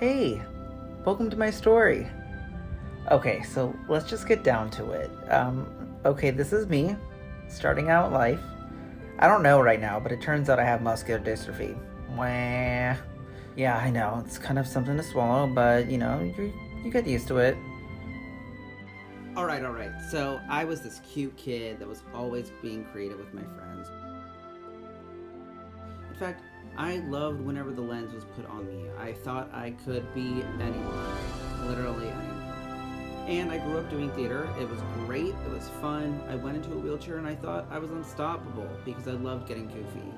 Hey, welcome to my story. Okay, so let's just get down to it. Okay, this is me, starting out life. I don't know right now, but it turns out I have muscular dystrophy. Wah. Yeah, I know, it's kind of something to swallow, but you get used to it. Alright, so I was this cute kid that was always being creative with my friends. In fact, I loved whenever the lens was put on me. I thought I could be anyone, literally anyone. And I grew up doing theater. It was great, it was fun. I went into a wheelchair and I thought I was unstoppable because I loved getting goofy.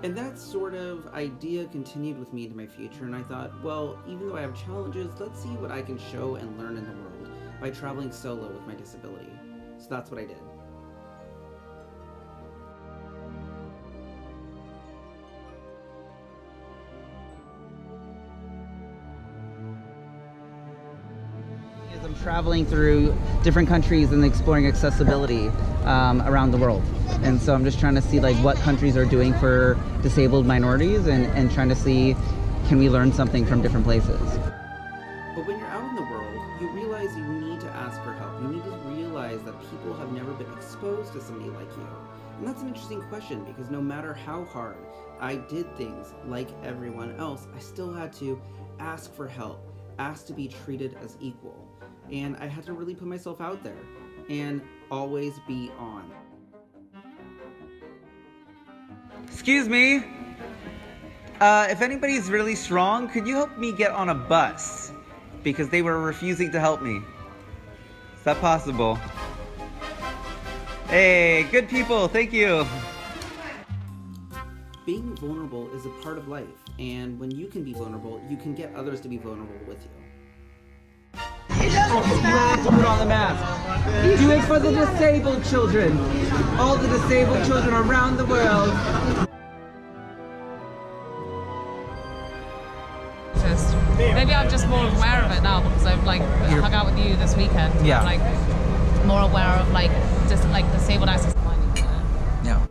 And that sort of idea continued with me into my future, and I thought, well, even though I have challenges, let's see what I can show and learn in the world by traveling solo with my disability. So that's what I did. I'm traveling through different countries and exploring accessibility around the world, and so I'm just trying to see like what countries are doing for disabled minorities and trying to see, can we learn something from different places. But when you're out in the world, you realize you need to ask for help. You need to realize that people have never been exposed to somebody like you. And that's an interesting question, because no matter how hard I did things like everyone else, I still had to ask for help, ask to be treated as equal. And I had to really put myself out there and always be on. Excuse me. If anybody's really strong, could you help me get on a bus? Because they were refusing to help me. Is that possible? Hey, good people, thank you. Being vulnerable is a part of life, and when you can be vulnerable, you can get others to be vulnerable with you. You have to put on the mask. Do it for the disabled children. All the disabled children around the world. Maybe I'm just more aware of it now because I've hung out with you this weekend. Yeah. I'm more aware of disabled access. Yeah.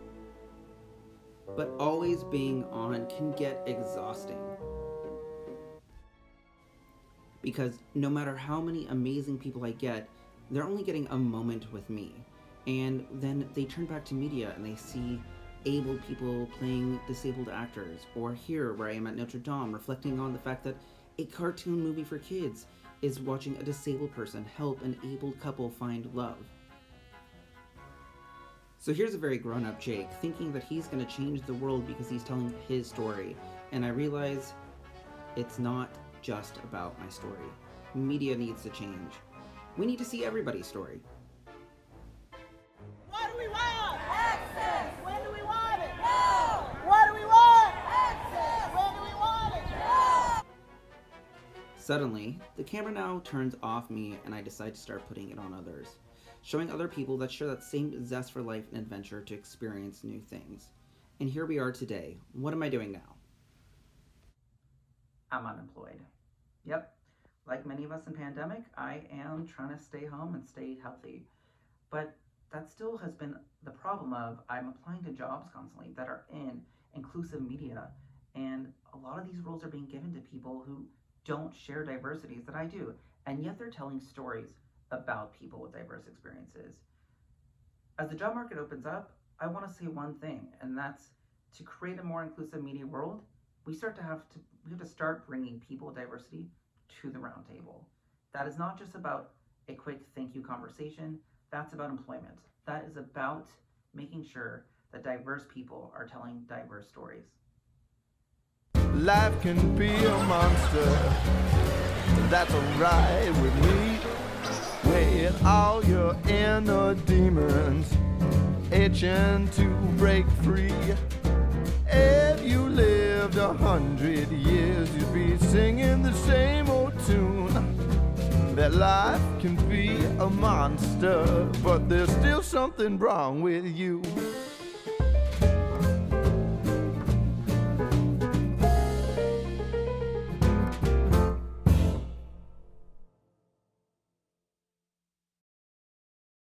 But always being on can get exhausting. Because no matter how many amazing people I get, they're only getting a moment with me. And then they turn back to media and they see able people playing disabled actors, or here where I am at Notre Dame reflecting on the fact that a cartoon movie for kids is watching a disabled person help an abled couple find love. So here's a very grown-up Jake thinking that he's going to change the world because he's telling his story, and I realize it's not just about my story. Media needs to change. We need to see everybody's story. What do we want? Access! When do we want it? Now! What do we want? Access! When do we want it? Now! Suddenly, the camera now turns off me and I decide to start putting it on others, showing other people that share that same zest for life and adventure to experience new things. And here we are today. What am I doing now? I'm unemployed. Yep, like many of us in pandemic, I am trying to stay home and stay healthy. But that still has been the problem of I'm applying to jobs constantly that are in inclusive media, and a lot of these roles are being given to people who don't share diversities that I do, and yet they're telling stories about people with diverse experiences. As the job market opens up, I want to say one thing, and that's to create a more inclusive media world, we have to start bringing people with diversity to the round table. That is not just about a quick thank you conversation, that's about employment. That is about making sure that diverse people are telling diverse stories. Life can be a monster, that's alright with me. With all your inner demons itching to break free. If you lived 100 years, you'd be singing the same old tune. That life can be a monster, but there's still something wrong with you.